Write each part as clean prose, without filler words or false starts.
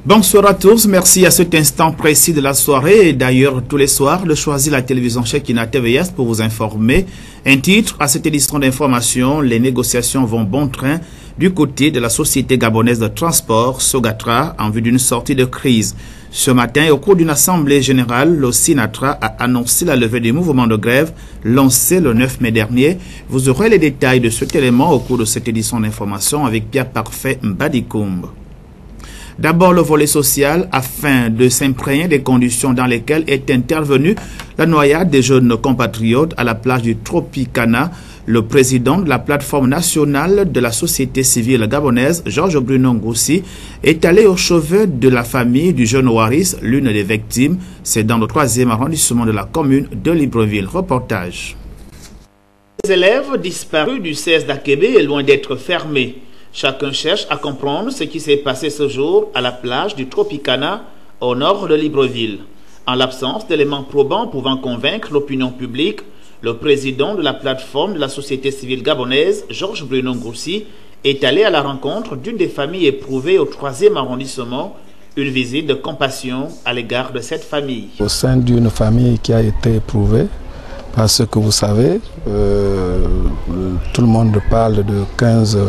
Bonsoir à tous, merci à cet instant précis de la soirée et d'ailleurs tous les soirs de choisir la télévision Shekina TVS pour vous informer. Un titre à cette édition d'information, les négociations vont bon train du côté de la société gabonaise de transport Sogatra en vue d'une sortie de crise. Ce matin, au cours d'une assemblée générale, le Sinatra a annoncé la levée du mouvement de grève lancé le 9 mai dernier. Vous aurez les détails de cet élément au cours de cette édition d'information avec Pierre Parfait Mbadikoumbe. D'abord, le volet social, afin de s'imprégner des conditions dans lesquelles est intervenue la noyade des jeunes compatriotes à la plage du Tropicana. Le président de la plateforme nationale de la société civile gabonaise, Georges Bruno Ngoussi, est allé au chevet de la famille du jeune Waris, l'une des victimes. C'est dans le 3e arrondissement de la commune de Libreville. Reportage. Les élèves disparus du CS d'Akébé est loin d'être fermés. Chacun cherche à comprendre ce qui s'est passé ce jour à la plage du Tropicana au nord de Libreville. En l'absence d'éléments probants pouvant convaincre l'opinion publique, le président de la plateforme de la société civile gabonaise, Georges Bruno Ngoussi, est allé à la rencontre d'une des familles éprouvées au 3e arrondissement, une visite de compassion à l'égard de cette famille. Au sein d'une famille qui a été éprouvée, parce que vous savez, tout le monde parle de 15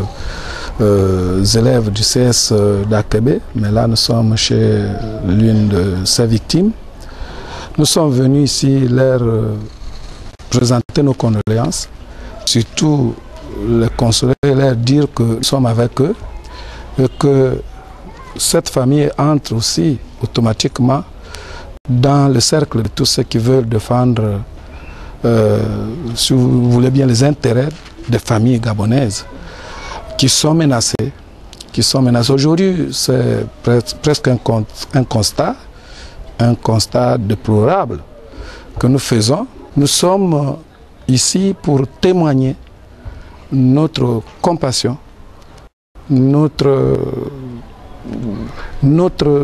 élèves du CS d'Akébé, mais là nous sommes chez l'une de ses victimes. Nous sommes venus ici leur présenter nos condoléances, surtout les consoler, leur dire que nous sommes avec eux et que cette famille entre aussi automatiquement dans le cercle de tous ceux qui veulent défendre, si vous voulez bien, les intérêts des familles gabonaises qui sont menacées. Aujourd'hui, c'est presque un constat déplorable que nous faisons. Nous sommes ici pour témoigner notre compassion, notre,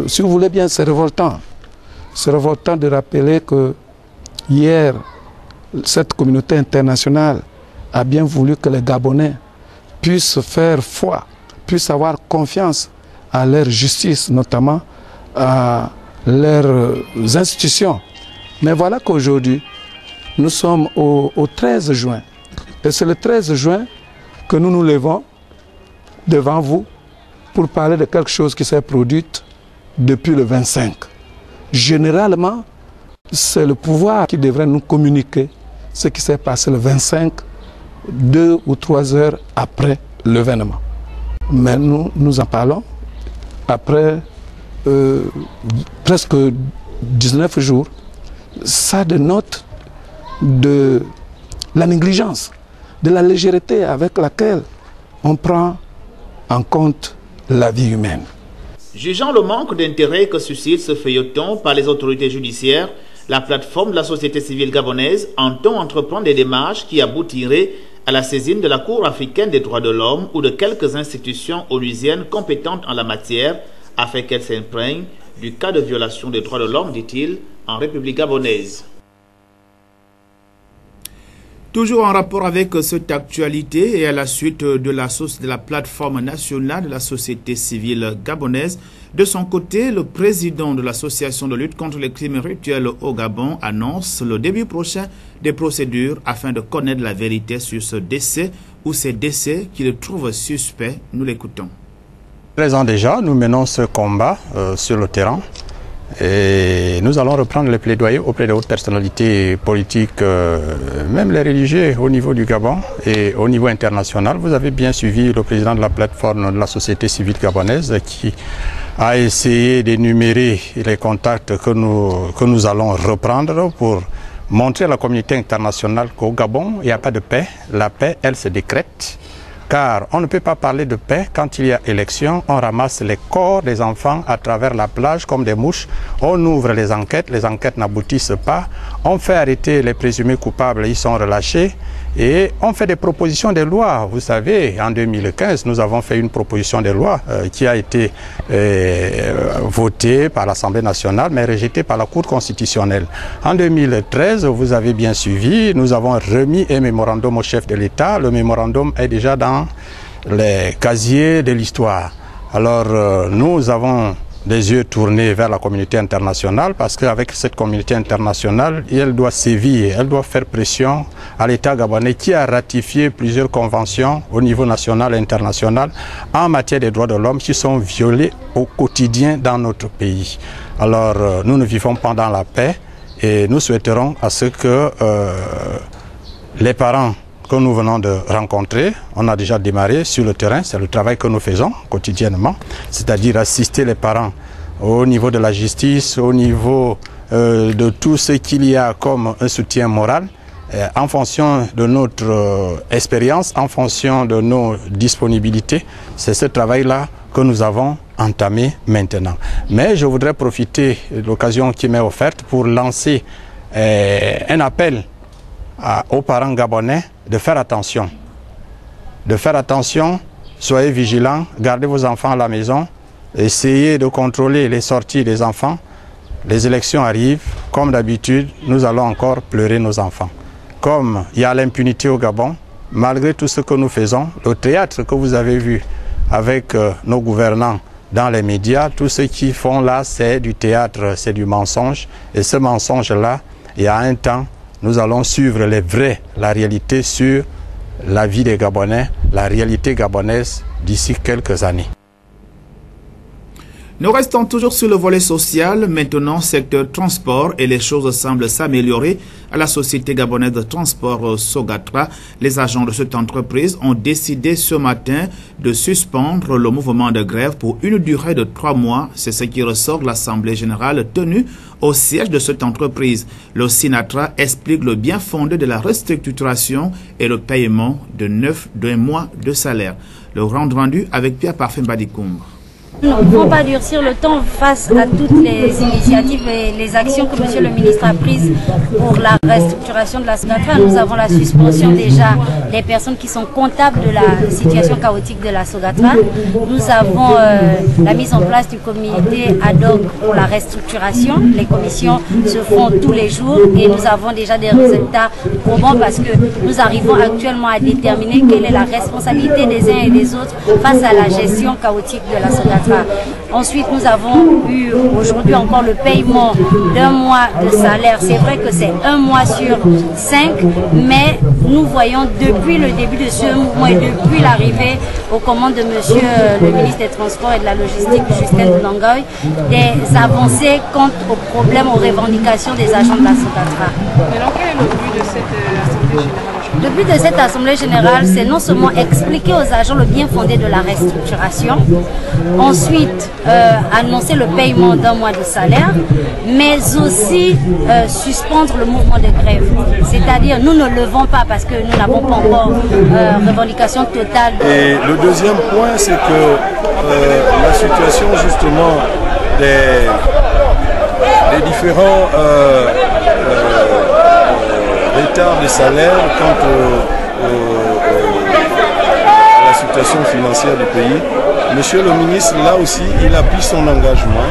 si vous voulez bien, c'est révoltant. C'est révoltant de rappeler que hier, cette communauté internationale a bien voulu que les Gabonais puissent faire foi, puissent avoir confiance à leur justice, notamment à leurs institutions. Mais voilà qu'aujourd'hui, nous sommes au 13 juin. Et c'est le 13 juin que nous nous levons devant vous pour parler de quelque chose qui s'est produit depuis le 25. Généralement, c'est le pouvoir qui devrait nous communiquer ce qui s'est passé le 25, 2 ou 3 heures après l'événement. Mais nous en parlons après presque 19 jours. Ça dénote de la négligence, de la légèreté avec laquelle on prend en compte la vie humaine. Jugeant le manque d'intérêt que suscite ce feuilleton par les autorités judiciaires, la plateforme de la société civile gabonaise entend entreprendre des démarches qui aboutiraient à la saisine de la Cour africaine des droits de l'homme ou de quelques institutions onusiennes compétentes en la matière afin qu'elles s'imprègnent du cas de violation des droits de l'homme, dit-il, en République gabonaise. Toujours en rapport avec cette actualité et à la suite de la plateforme nationale de la société civile gabonaise, de son côté, le président de l'association de lutte contre les crimes rituels au Gabon annonce le début prochain des procédures afin de connaître la vérité sur ce décès ou ces décès qu'il trouve suspects. Nous l'écoutons. 13 ans déjà, nous menons ce combat sur le terrain. Et nous allons reprendre les plaidoyers auprès des hautes personnalités politiques, même les religieux au niveau du Gabon et au niveau international. Vous avez bien suivi le président de la plateforme de la société civile gabonaise qui a essayé d'énumérer les contacts que nous allons reprendre pour montrer à la communauté internationale qu'au Gabon, il n'y a pas de paix. La paix, elle se décrète. Car on ne peut pas parler de paix quand il y a élection, on ramasse les corps des enfants à travers la plage comme des mouches, on ouvre les enquêtes n'aboutissent pas, on fait arrêter les présumés coupables, ils sont relâchés et on fait des propositions de loi. Vous savez, en 2015, nous avons fait une proposition de loi qui a été votée par l'Assemblée nationale mais rejetée par la Cour constitutionnelle. En 2013, vous avez bien suivi, nous avons remis un mémorandum au chef de l'État. Le mémorandum est déjà dans les casiers de l'histoire. Alors nous avons des yeux tournés vers la communauté internationale, parce qu'avec cette communauté internationale, elle doit sévir, elle doit faire pression à l'État gabonais qui a ratifié plusieurs conventions au niveau national et international en matière des droits de l'homme qui sont violés au quotidien dans notre pays. Alors nous ne vivons pas dans la paix et nous souhaiterons à ce que les parents que nous venons de rencontrer, on a déjà démarré sur le terrain, c'est le travail que nous faisons quotidiennement, c'est-à-dire assister les parents au niveau de la justice, au niveau de tout ce qu'il y a comme un soutien moral, en fonction de notre expérience, en fonction de nos disponibilités. C'est ce travail-là que nous avons entamé maintenant. Mais je voudrais profiter de l'occasion qui m'est offerte pour lancer un appel aux parents gabonais de faire attention. De faire attention, soyez vigilants, gardez vos enfants à la maison, essayez de contrôler les sorties des enfants. Les élections arrivent, comme d'habitude, nous allons encore pleurer nos enfants. Comme il y a l'impunité au Gabon, malgré tout ce que nous faisons, le théâtre que vous avez vu avec nos gouvernants dans les médias, tout ce qu'ils font là, c'est du théâtre, c'est du mensonge. Et ce mensonge-là, il y a un temps, nous allons suivre la réalité sur la vie des Gabonais, la réalité gabonaise d'ici quelques années. Nous restons toujours sur le volet social, maintenant secteur transport, et les choses semblent s'améliorer à la société gabonaise de transport Sogatra. Les agents de cette entreprise ont décidé ce matin de suspendre le mouvement de grève pour une durée de 3 mois. C'est ce qui ressort de l'Assemblée générale tenue au siège de cette entreprise. Le Sinatra explique le bien fondé de la restructuration et le paiement d'un mois de salaire. Le rendu avec Pierre Parfum Badikoum. Nous ne pouvons pas durcir le temps face à toutes les initiatives et les actions que Monsieur le ministre a prises pour la restructuration de la Sogatra. Nous avons la suspension déjà des personnes qui sont comptables de la situation chaotique de la Sogatra. Nous avons la mise en place du comité ad hoc pour la restructuration. Les commissions se font tous les jours et nous avons déjà des résultats probants parce que nous arrivons actuellement à déterminer quelle est la responsabilité des uns et des autres face à la gestion chaotique de la Sogatra. Ensuite, nous avons eu aujourd'hui encore le paiement d'un mois de salaire. C'est vrai que c'est 1 mois sur 5, mais nous voyons depuis le début de ce mouvement et depuis l'arrivée aux commandes de Monsieur le ministre des Transports et de la Logistique, Justin Nangoy, des avancées quant aux problèmes, aux revendications des agents de la Sogatra. Alors, quel est le but de cette Assemblée générale? Le but de cette Assemblée générale, c'est non seulement expliquer aux agents le bien fondé de la restructuration, ensuite annoncer le paiement d'un mois de salaire, mais aussi suspendre le mouvement de grève. C'est-à-dire, nous ne levons pas parce que nous n'avons pas encore revendication totale. Et le deuxième point, c'est que la situation justement des différents retard de salaire quant à la situation financière du pays. Monsieur le ministre, là aussi, il a pris son engagement.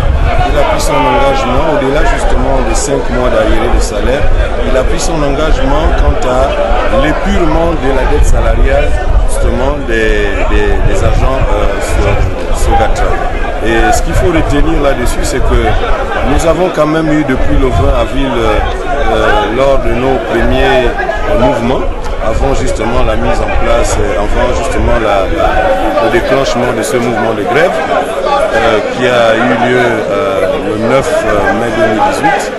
Il a pris son engagement au-delà justement des 5 mois d'arriéré de salaire. Il a pris son engagement quant à l'épurement de la dette salariale justement des agents Sogatra. Et ce qu'il faut retenir là-dessus, c'est que nous avons quand même eu depuis le 20 avril, lors de nos premiers mouvements, avant justement la mise en place, avant justement le déclenchement de ce mouvement de grève qui a eu lieu le 9 mai 2018,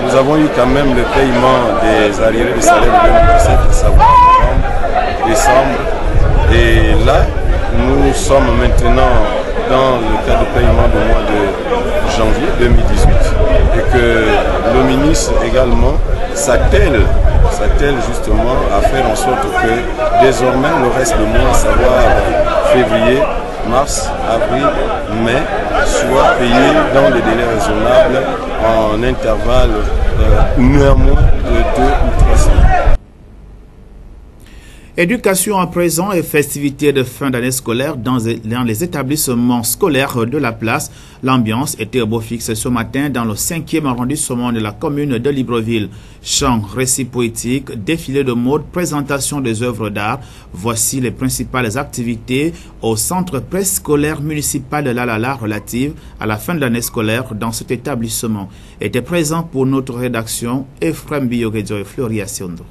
nous avons eu quand même le paiement des arriérés de salaire de 2017, à savoir novembre, décembre. Et là, nous sommes maintenant dans le cas de paiement du mois de janvier 2018 et que le ministre également s'attelle justement à faire en sorte que désormais le reste du mois, à savoir février, mars, avril, mai, soit payé dans des délais raisonnables en intervalle néanmoins de 2 ou 3 semaines. Éducation à présent et festivités de fin d'année scolaire dans les établissements scolaires de la place. L'ambiance était au beau fixe ce matin dans le 5e arrondissement de la commune de Libreville. Chants, récits poétiques, défilés de mode, présentation des œuvres d'art. Voici les principales activités au centre préscolaire municipal de l'Alala relative à la fin de l'année scolaire dans cet établissement. Était présent pour notre rédaction Ephraim Biyogejo et Floria Siondo.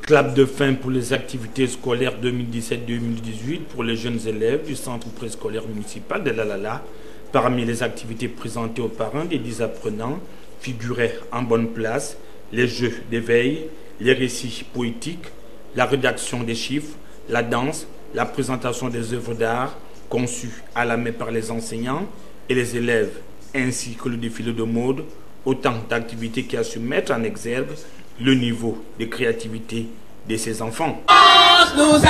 Clap de fin pour les activités scolaires 2017-2018 pour les jeunes élèves du centre préscolaire municipal de l'Alala. Parmi les activités présentées aux parents des 10 apprenants figuraient en bonne place les jeux d'éveil, les récits poétiques, la rédaction des chiffres, la danse, la présentation des œuvres d'art conçues à la main par les enseignants et les élèves, ainsi que le défilé de mode, autant d'activités qui a su mettre en exergue le niveau de créativité de ces enfants. Nous allons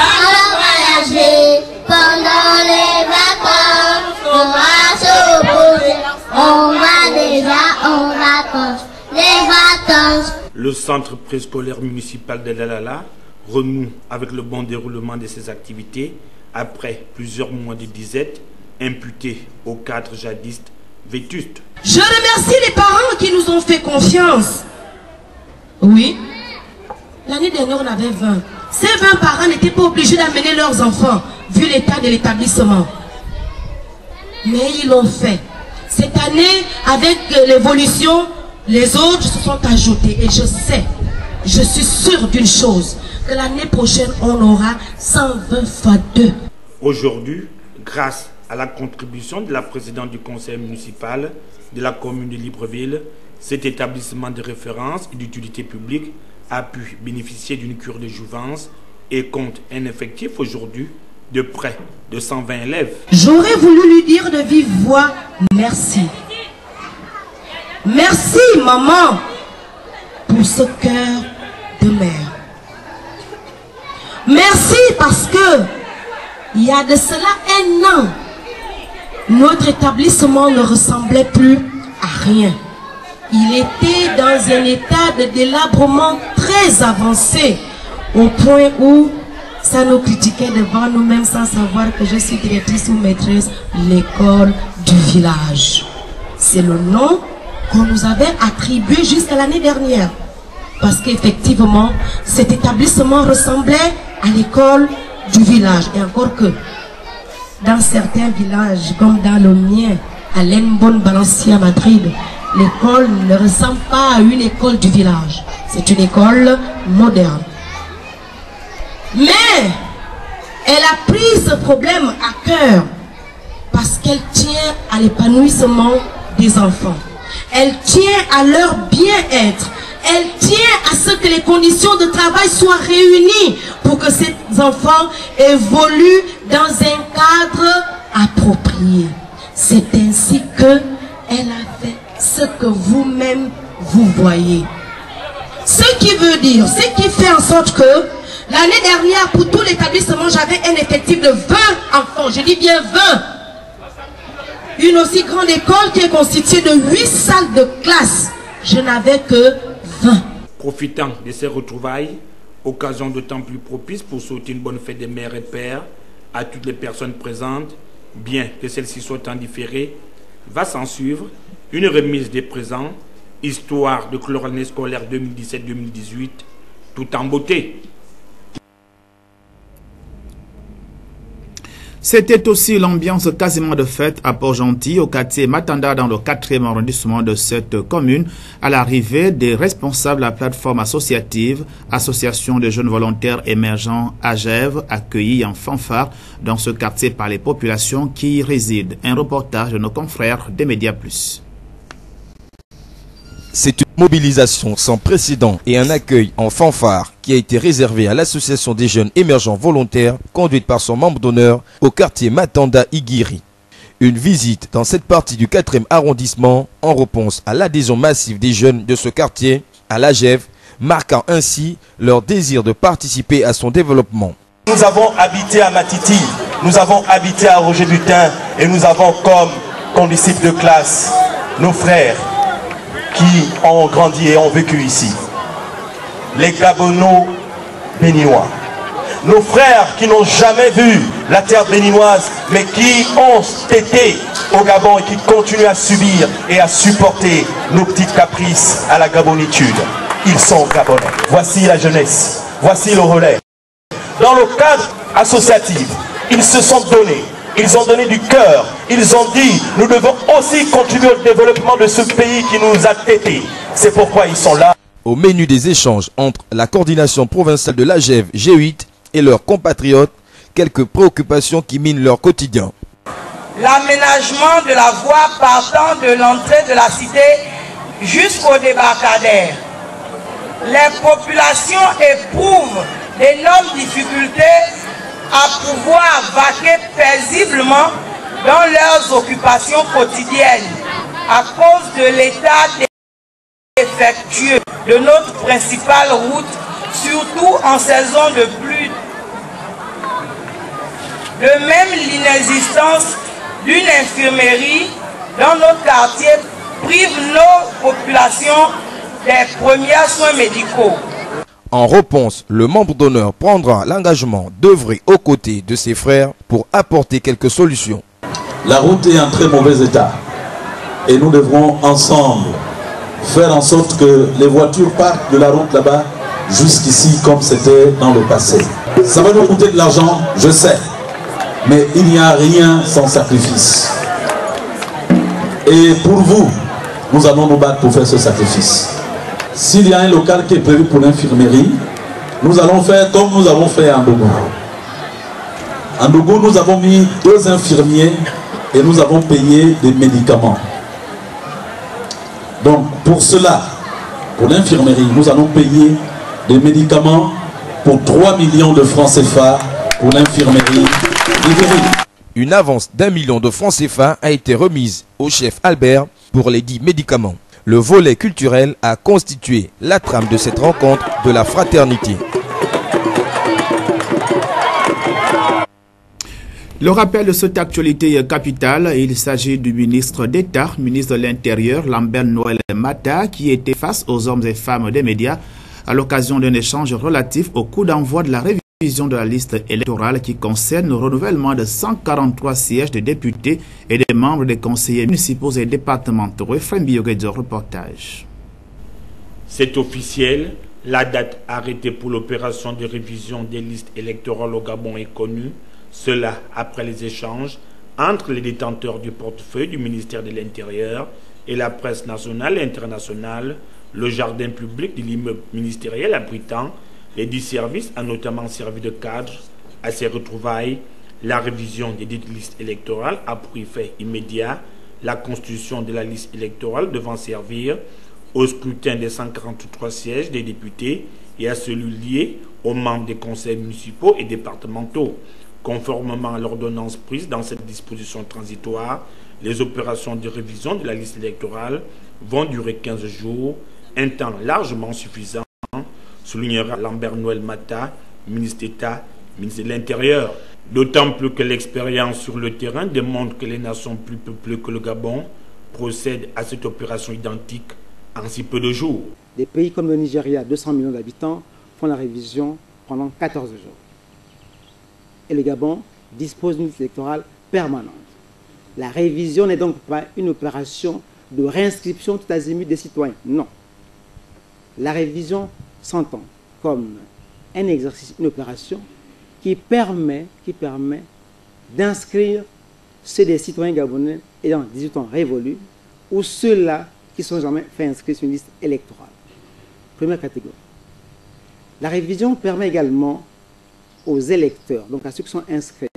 voyager pendant les vacances. On va se poser. On va déjà en vacances. Les vacances. Le centre préscolaire municipal de l'Alala renoue avec le bon déroulement de ses activités après plusieurs mois de disette imputés au cadre jadiste vétuste. Je remercie les parents qui nous ont fait confiance. Oui, l'année dernière on avait 20. Ces 20 parents n'étaient pas obligés d'amener leurs enfants, vu l'état de l'établissement. Mais ils l'ont fait. Cette année, avec l'évolution, les autres se sont ajoutés. Et je suis sûr d'une chose, que l'année prochaine, on aura 120 fois 2. Aujourd'hui, grâce à la contribution de la présidente du conseil municipal de la commune de Libreville, cet établissement de référence et d'utilité publique a pu bénéficier d'une cure de jouvence et compte un effectif aujourd'hui de près de 120 élèves. J'aurais voulu lui dire de vive voix merci. Merci maman pour ce cœur de mère. Merci parce que il y a de cela un an, notre établissement ne ressemblait plus à rien. Il était dans un état de délabrement très avancé, au point où ça nous critiquait devant nous-mêmes sans savoir que je suis directrice ou maîtresse de l'école du village. C'est le nom qu'on nous avait attribué jusqu'à l'année dernière. Parce qu'effectivement, cet établissement ressemblait à l'école du village. Et encore que, dans certains villages, comme dans le mien, à l'Enbon Balancia Madrid, l'école ne ressemble pas à une école du village. C'est une école moderne. Mais elle a pris ce problème à cœur parce qu'elle tient à l'épanouissement des enfants. Elle tient à leur bien-être. Elle tient à ce que les conditions de travail soient réunies pour que ces enfants évoluent dans un cadre approprié. C'est ainsi que elle a fait ce que vous-même vous voyez. Ce qui veut dire, ce qui fait en sorte que l'année dernière, pour tout l'établissement, j'avais un effectif de 20 enfants. Je dis bien 20. Une aussi grande école qui est constituée de 8 salles de classe. Je n'avais que 20. Profitant de ces retrouvailles, occasion d'autant plus propice pour souhaiter une bonne fête des mères et pères à toutes les personnes présentes, bien que celles-ci soient en différé, va s'en suivre une remise des présents, histoire de clore l'année scolaire 2017-2018, tout en beauté. C'était aussi l'ambiance quasiment de fête à Port-Gentil, au quartier Matanda, dans le 4e arrondissement de cette commune, à l'arrivée des responsables de la plateforme associative, Association de jeunes volontaires émergents AGEV, accueillis en fanfare dans ce quartier par les populations qui y résident. Un reportage de nos confrères des Médias Plus. C'est une mobilisation sans précédent et un accueil en fanfare qui a été réservé à l'association des jeunes émergents volontaires conduite par son membre d'honneur au quartier Matanda Igiri. Une visite dans cette partie du 4e arrondissement en réponse à l'adhésion massive des jeunes de ce quartier à l'AGEV, marquant ainsi leur désir de participer à son développement. Nous avons habité à Matiti, nous avons habité à Roger Butin et nous avons comme condisciples de classe nos frères qui ont grandi et ont vécu ici. Les Gabonaux béninois, nos frères qui n'ont jamais vu la terre béninoise, mais qui ont été au Gabon et qui continuent à subir et à supporter nos petites caprices à la gabonitude. Ils sont gabonais. Voici la jeunesse, voici le relais. Dans le cadre associatif, ils se sont donnés, ils ont donné du cœur, ils ont dit, nous devons aussi contribuer au développement de ce pays qui nous a tétés. C'est pourquoi ils sont là. Au menu des échanges entre la coordination provinciale de l'AGEV G8 et leurs compatriotes, quelques préoccupations qui minent leur quotidien. L'aménagement de la voie partant de l'entrée de la cité jusqu'au débarcadère. Les populations éprouvent d'énormes difficultés à pouvoir vaquer paisiblement dans leurs occupations quotidiennes à cause de l'état défectueux de notre principale route, surtout en saison de pluie. De même, l'inexistence d'une infirmerie dans notre quartier prive nos populations des premiers soins médicaux. En réponse, le membre d'honneur prendra l'engagement d'œuvrer aux côtés de ses frères pour apporter quelques solutions. La route est en très mauvais état et nous devrons ensemble faire en sorte que les voitures partent de la route là-bas jusqu'ici comme c'était dans le passé. Ça va nous coûter de l'argent, je sais, mais il n'y a rien sans sacrifice. Et pour vous, nous allons nous battre pour faire ce sacrifice. S'il y a un local qui est prévu pour l'infirmerie, nous allons faire comme nous avons fait à Ndougou. À Ndougou, nous avons mis 2 infirmiers et nous avons payé des médicaments. Donc pour cela, pour l'infirmerie, nous allons payer des médicaments pour 3 millions de francs CFA pour l'infirmerie. Une avance d'1 million de francs CFA a été remise au chef Albert pour les 10 médicaments. Le volet culturel a constitué la trame de cette rencontre de la fraternité. Le rappel de cette actualité capitale, il s'agit du ministre d'État, ministre de l'Intérieur, Lambert Noël Mata, qui était face aux hommes et femmes des médias à l'occasion d'un échange relatif au coup d'envoi de la révision de la liste électorale qui concerne le renouvellement de 143 sièges de députés et des membres des conseillers municipaux et départementaux. Ephraim Bioguedzo, reportage. C'est officiel, la date arrêtée pour l'opération de révision des listes électorales au Gabon est connue. Cela après les échanges entre les détenteurs du portefeuille du ministère de l'Intérieur et la presse nationale et internationale. Le jardin public de l'immeuble ministériel abritant les 10 services a notamment servi de cadre à ces retrouvailles. La révision des dites listes électorales a pour effet immédiat la constitution de la liste électorale devant servir au scrutin des 143 sièges des députés et à celui lié aux membres des conseils municipaux et départementaux. Conformément à l'ordonnance prise dans cette disposition transitoire, les opérations de révision de la liste électorale vont durer 15 jours, un temps largement suffisant, soulignera Lambert Noël Mata, ministre d'État, ministre de l'Intérieur. D'autant plus que l'expérience sur le terrain démontre que les nations plus peuplées que le Gabon procèdent à cette opération identique en si peu de jours. Des pays comme le Nigeria, 200 millions d'habitants, font la révision pendant 14 jours. Et le Gabon dispose d'une liste électorale permanente. La révision n'est donc pas une opération de réinscription tout azimut des citoyens. Non. La révision s'entend comme un exercice, une opération qui permet d'inscrire ceux des citoyens gabonais ayant 18 ans révolus ou ceux-là qui ne sont jamais fait inscrire sur une liste électorale. Première catégorie. La révision permet également aux électeurs, donc à ceux qui sont inscrits,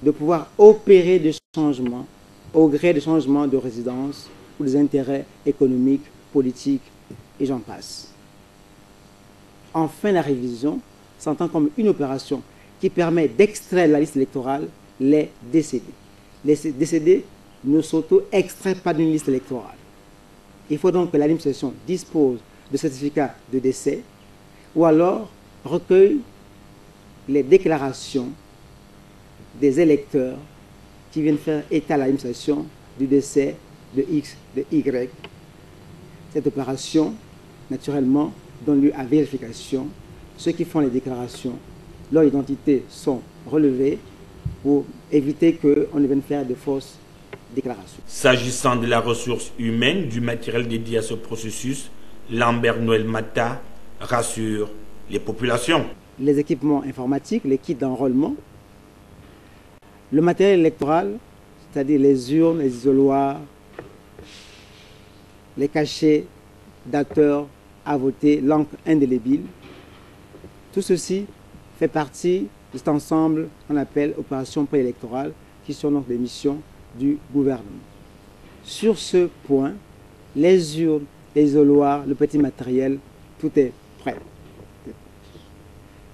de pouvoir opérer des changements au gré des changements de résidence ou des intérêts économiques, politiques et j'en passe. Enfin, la révision s'entend comme une opération qui permet d'extraire de la liste électorale les décédés. Les décédés ne s'auto-extraient pas d'une liste électorale. Il faut donc que l'administration dispose de certificats de décès ou alors recueille les déclarations des électeurs qui viennent faire état à l'administration du décès de X, de Y. Cette opération, naturellement, donne lieu à vérification. Ceux qui font les déclarations leurs identités sont relevées pour éviter qu'on ne vienne faire de fausses déclarations. S'agissant de la ressource humaine, du matériel dédié à ce processus, Lambert Noël Mata rassure les populations. Les équipements informatiques, les kits d'enrôlement, le matériel électoral, c'est-à-dire les urnes, les isoloirs, les cachets d'acteurs à voter, l'encre indélébile. Tout ceci fait partie de cet ensemble qu'on appelle opération préélectorale, qui sont donc des missions du gouvernement. Sur ce point, les urnes, les isoloirs, le petit matériel, tout est prêt.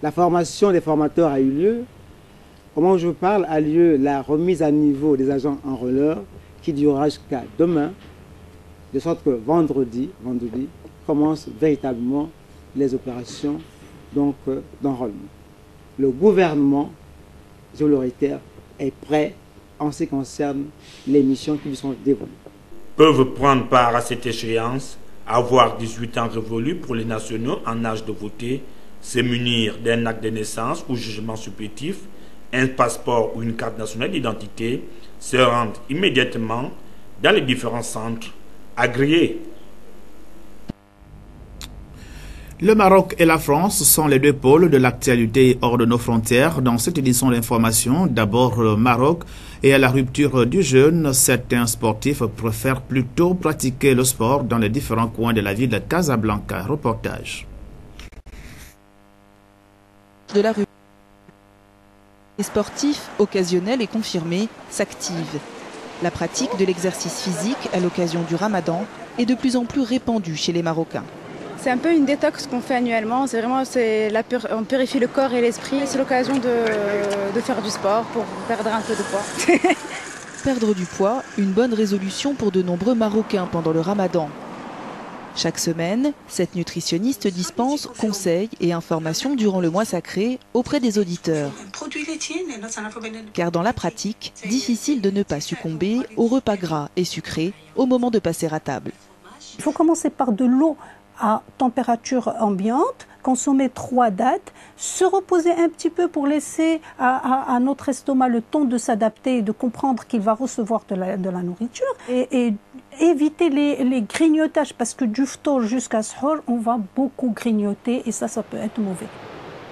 La formation des formateurs a eu lieu. Au moment où je vous parle, a lieu la remise à niveau des agents enrôleurs qui durera jusqu'à demain, de sorte que vendredi commencent véritablement les opérations d'enrôlement. Le gouvernement, je le réitère, est prêt en ce qui concerne les missions qui lui sont dévolues. Peuvent prendre part à cette échéance, avoir 18 ans révolus pour les nationaux en âge de voter, se munir d'un acte de naissance ou jugement supplétif, un passeport ou une carte nationale d'identité, se rendre immédiatement dans les différents centres agréés. Le Maroc et la France sont les deux pôles de l'actualité hors de nos frontières. Dans cette édition d'information, d'abord le Maroc et à la rupture du jeûne, certains sportifs préfèrent plutôt pratiquer le sport dans les différents coins de la ville de Casablanca. Reportage. De la rue. Les sportifs, occasionnels et confirmés, s'activent. La pratique de l'exercice physique à l'occasion du Ramadan est de plus en plus répandue chez les Marocains. C'est un peu une détox qu'on fait annuellement. C'est vraiment, on purifie le corps et l'esprit. C'est l'occasion de faire du sport pour perdre un peu de poids. Perdre du poids, une bonne résolution pour de nombreux Marocains pendant le Ramadan. Chaque semaine, cette nutritionniste dispense conseils et informations durant le mois sacré auprès des auditeurs. Car dans la pratique, difficile de ne pas succomber aux repas gras et sucrés au moment de passer à table. Il faut commencer par de l'eau à température ambiante, consommer 3 dates, se reposer un petit peu pour laisser à notre estomac le temps de s'adapter et de comprendre qu'il va recevoir de la nourriture et éviter les grignotages parce que du ftour jusqu'à sahur, on va beaucoup grignoter et ça peut être mauvais.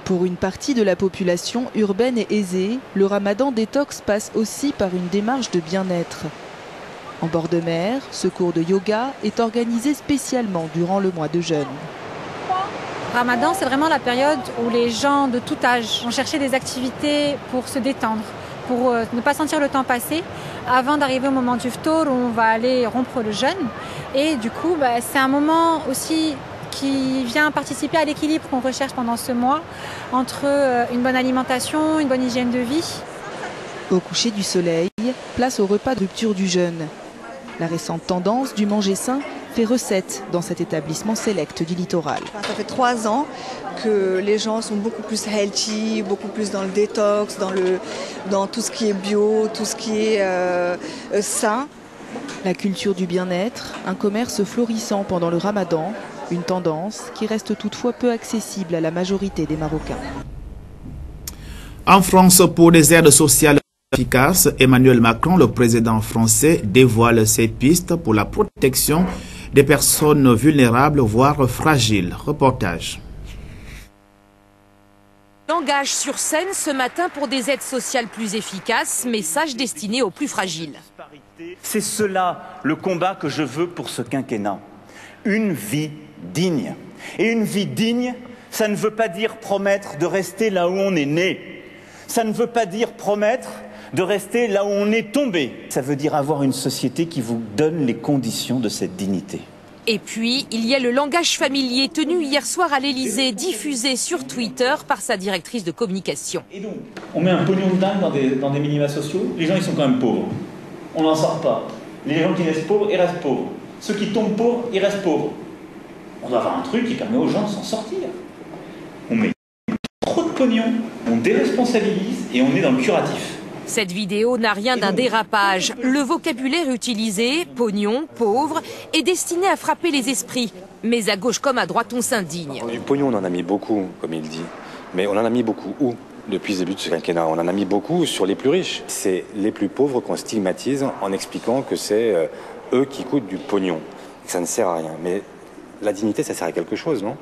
Pour une partie de la population urbaine et aisée, le Ramadan détox passe aussi par une démarche de bien-être. En bord de mer, ce cours de yoga est organisé spécialement durant le mois de jeûne. Ramadan, c'est vraiment la période où les gens de tout âge vont chercher des activités pour se détendre, pour ne pas sentir le temps passer, avant d'arriver au moment du ftour où on va aller rompre le jeûne. Et du coup, c'est un moment aussi qui vient participer à l'équilibre qu'on recherche pendant ce mois entre une bonne alimentation, une bonne hygiène de vie. Au coucher du soleil, place au repas de rupture du jeûne. La récente tendance du manger sain fait recette dans cet établissement select du littoral. Ça fait 3 ans que les gens sont beaucoup plus healthy, beaucoup plus dans le détox, dans tout ce qui est bio, tout ce qui est sain. La culture du bien-être, un commerce florissant pendant le Ramadan, une tendance qui reste toutefois peu accessible à la majorité des Marocains. En France, pour des aides sociales efficaces, Emmanuel Macron, le président français, dévoile ses pistes pour la protection des personnes vulnérables, voire fragiles. Reportage. Engage sur scène ce matin pour des aides sociales plus efficaces, message destiné aux plus fragiles. C'est cela le combat que je veux pour ce quinquennat. Une vie digne. Et une vie digne, ça ne veut pas dire promettre de rester là où on est né. Ça ne veut pas dire promettre de rester là où on est tombé. Ça veut dire avoir une société qui vous donne les conditions de cette dignité. Et puis, il y a le langage familier tenu hier soir à l'Elysée, diffusé sur Twitter par sa directrice de communication. Et donc, on met un pognon de dingue dans des minima sociaux, les gens ils sont quand même pauvres. On n'en sort pas. Les gens qui restent pauvres, ils restent pauvres. Ceux qui tombent pauvres, ils restent pauvres. On doit avoir un truc qui permet aux gens de s'en sortir. On met trop de pognon, on déresponsabilise et on est dans le curatif. Cette vidéo n'a rien d'un dérapage. Le vocabulaire utilisé, pognon, pauvre, est destiné à frapper les esprits. Mais à gauche comme à droite, on s'indigne. Du pognon, on en a mis beaucoup, comme il dit. Mais on en a mis beaucoup où? depuis le début de ce quinquennat. On en a mis beaucoup sur les plus riches. C'est les plus pauvres qu'on stigmatise en expliquant que c'est eux qui coûtent du pognon, que ça ne sert à rien. Mais la dignité, ça sert à quelque chose, non ?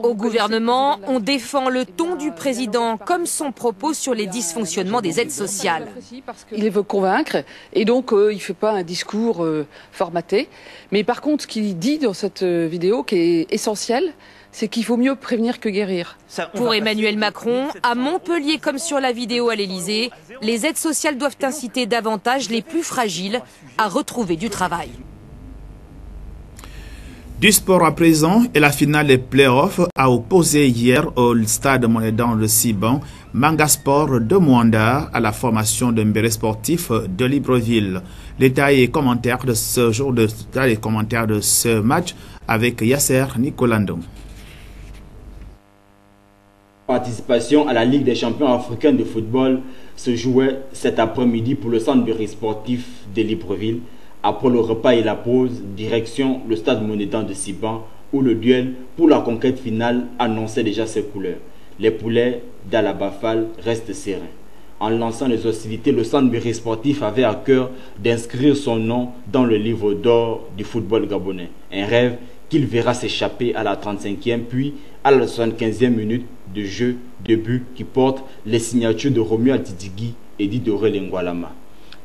Au gouvernement, on défend le ton du président comme son propos sur les dysfonctionnements des aides sociales. Il veut convaincre et donc il ne fait pas un discours formaté. Mais par contre, ce qu'il dit dans cette vidéo qui est essentiel, c'est qu'il faut mieux prévenir que guérir. Pour Emmanuel Macron, à Montpellier comme sur la vidéo à l'Élysée, les aides sociales doivent inciter davantage les plus fragiles à retrouver du travail. Du sport à présent et la finale des playoffs a opposé hier au stade Monédan de Siban Manga Sport de Mwanda à la formation de Mbéré Sportif de Libreville. Détails et commentaires de ce jour de ce match avec Yasser Nicolando. Participation à la Ligue des champions africains de football se jouait cet après-midi pour le centre Mbéré Sportif de Libreville. Après le repas et la pause, direction le stade Monédan de Siban, où le duel pour la conquête finale annonçait déjà ses couleurs. Les poulets d'Alabafal restent sereins. En lançant les hostilités, le centre Mbéré Sportif avait à cœur d'inscrire son nom dans le livre d'or du football gabonais. Un rêve qu'il verra s'échapper à la 35e puis à la 75e minute de jeu de but qui porte les signatures de Romuald Didigui et d'Idoré Ngwalama.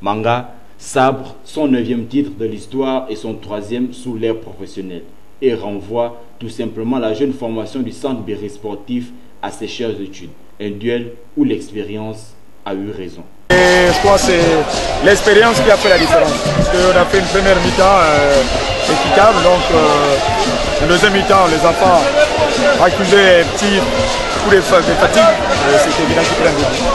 Manga sabre son 9e titre de l'histoire et son 3e sous l'ère professionnelle et renvoie tout simplement la jeune formation du centre Mbéré Sportif à ses chères études. Un duel où l'expérience a eu raison. Et je crois que c'est l'expérience qui a fait la différence. Parce qu'on a fait une première mi-temps équitable, donc le deuxième mi-temps, les enfants accusaient un petit coup de fatigue, c'était évident qu'ils prennent des buts.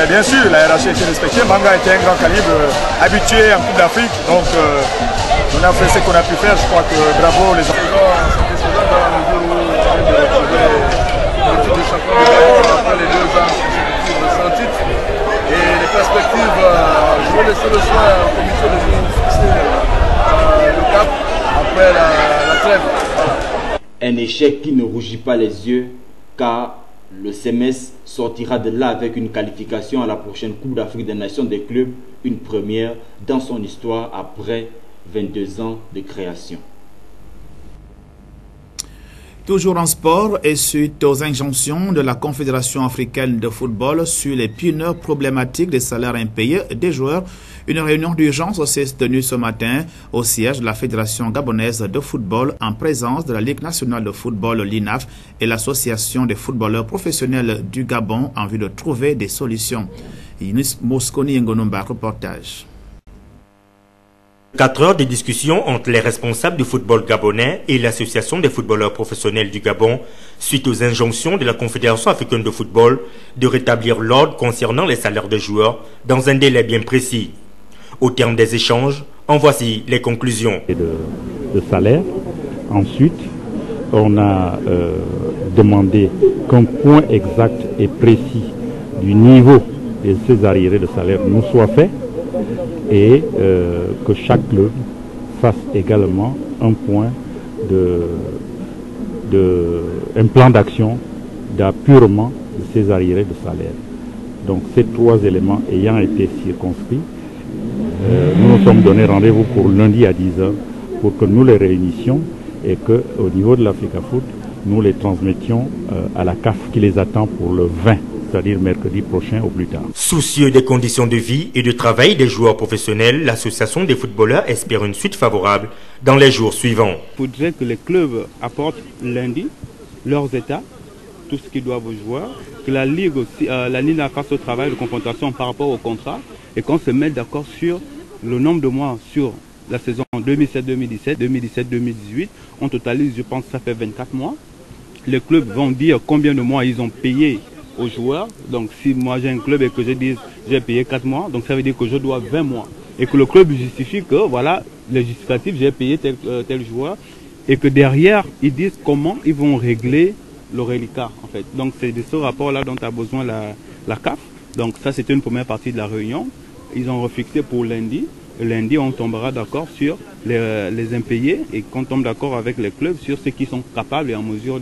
Bien sûr, la hiérarchie était respectée. Manga était un grand calibre, habitué en Coupe d'Afrique. Donc, on a fait ce qu'on a pu faire. Je crois que bravo les enfants. C'était dans la mesure où on vient de retrouver le titre de champion du Gabon après les 2 ans sans titre. Et les perspectives, je vais laisser le soin au comité de fixer le cap après la trêve. Un échec qui ne rougit pas les yeux, car le CMS sortira de là avec une qualification à la prochaine Coupe d'Afrique des Nations des clubs, une première dans son histoire après 22 ans de création. Toujours en sport et suite aux injonctions de la Confédération africaine de football sur les puneurs problématiques des salaires impayés des joueurs, une réunion d'urgence s'est tenue ce matin au siège de la Fédération gabonaise de football en présence de la Ligue nationale de football, l'INAF, et l'Association des footballeurs professionnels du Gabon en vue de trouver des solutions. Yunus Mosconi Ngonomba, reportage. 4 heures de discussion entre les responsables du football gabonais et l'Association des footballeurs professionnels du Gabon suite aux injonctions de la Confédération africaine de football de rétablir l'ordre concernant les salaires des joueurs dans un délai bien précis. Au terme des échanges, en voici les conclusions. De salaire. Ensuite, on a demandé qu'un point exact et précis du niveau de ces arriérés de salaire nous soit fait et que chaque club fasse également un point un plan d'action d'appurement de ces arriérés de salaire. Donc ces 3 éléments ayant été circonscrits, nous nous sommes donné rendez-vous pour lundi à 10 h pour que nous les réunissions et qu'au niveau de l'Africa Foot, nous les transmettions à la CAF qui les attend pour le 20, c'est-à-dire mercredi prochain au plus tard. Soucieux des conditions de vie et de travail des joueurs professionnels, l'Association des footballeurs espère une suite favorable dans les jours suivants. Il faudrait que les clubs apportent lundi leurs états, tout ce qu'ils doivent aux joueurs, que la Ligue aussi, la Ligue fasse ce travail de confrontation par rapport au contrat et qu'on se mette d'accord sur le nombre de mois sur la saison 2007-2017, 2017-2018. On totalise, je pense, ça fait 24 mois. Les clubs vont dire combien de mois ils ont payé aux joueurs. Donc si moi j'ai un club et que je dis j'ai payé 4 mois, donc ça veut dire que je dois 20 mois. Et que le club justifie que voilà, les justificatifs, j'ai payé tel joueur. Et que derrière, ils disent comment ils vont régler le reliquat en fait. Donc c'est de ce rapport-là dont a besoin la CAF. Donc ça c'était une première partie de la réunion. Ils ont refixé pour lundi. Lundi, on tombera d'accord sur les impayés et qu'on tombe d'accord avec les clubs sur ceux qui sont capables et en mesure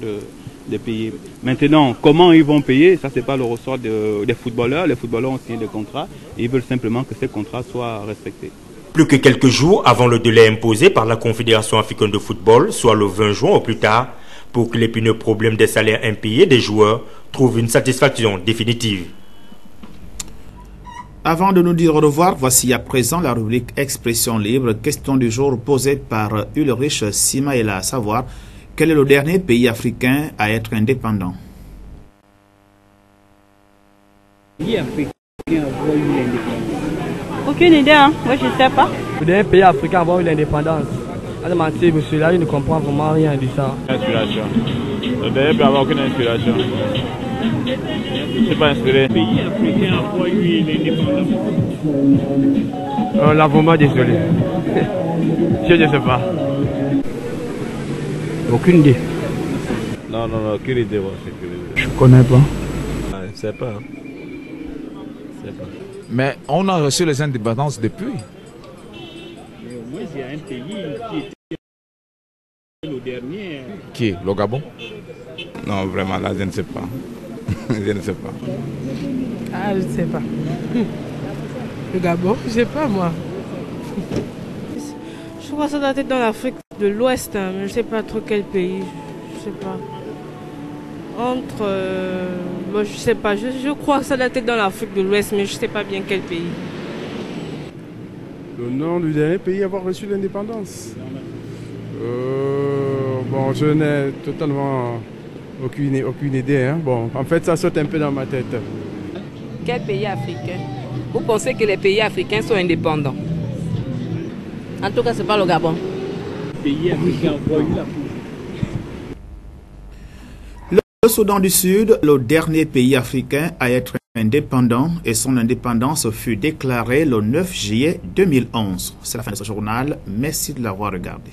de payer. Maintenant, comment ils vont payer, ça c'est pas le ressort des footballeurs. Les footballeurs ont signé des contrats et ils veulent simplement que ces contrats soient respectés. Plus que quelques jours avant le délai imposé par la Confédération africaine de football, soit le 20 juin au plus tard, pour que l'épineux problème des salaires impayés des joueurs trouve une satisfaction définitive. Avant de nous dire au revoir, voici à présent la rubrique Expression libre, question du jour posée par Ulrich Simaela, à savoir quel est le dernier pays africain à être indépendant. Pays africain a eu l'indépendance. Aucune idée, hein? Moi je ne sais pas. Le dernier pays africain à avoir eu l'indépendance. À mentir, monsieur, là, il ne comprend vraiment rien de ça. Inspiration. Le dernier pays avoir aucune inspiration. Je ne suis pas inspiré. Le pays africain a avoir eu l'indépendance. Là, vraiment désolé. Je ne sais pas. Aucune idée. Non, aucune idée. Je ne connais pas. Je ne sais pas. Mais on a reçu les indépendances depuis. Mais au moins, il y a un pays qui était le dernier. Qui est le Gabon? Non, vraiment, là, je ne sais pas. Je ne sais pas. Ah, je ne sais pas. Le Gabon, je ne sais pas, moi. Je crois que ça doit être dans l'Afrique de l'Ouest, hein, mais je ne sais pas trop quel pays. Je ne sais pas. Moi, je sais pas, je crois que ça doit être dans l'Afrique de l'Ouest, mais je ne sais pas bien quel pays. Le nom du dernier pays à avoir reçu l'indépendance. Bon, je n'ai totalement aucune idée. Hein. Bon, en fait, ça saute un peu dans ma tête. Quel pays africain? Vous pensez que les pays africains sont indépendants? En tout cas, ce n'est pas le Gabon. Les pays africains ont eu la pousse. Le Soudan du Sud, le dernier pays africain à être indépendant, et son indépendance fut déclarée le 9 juillet 2011. C'est la fin de ce journal. Merci de l'avoir regardé.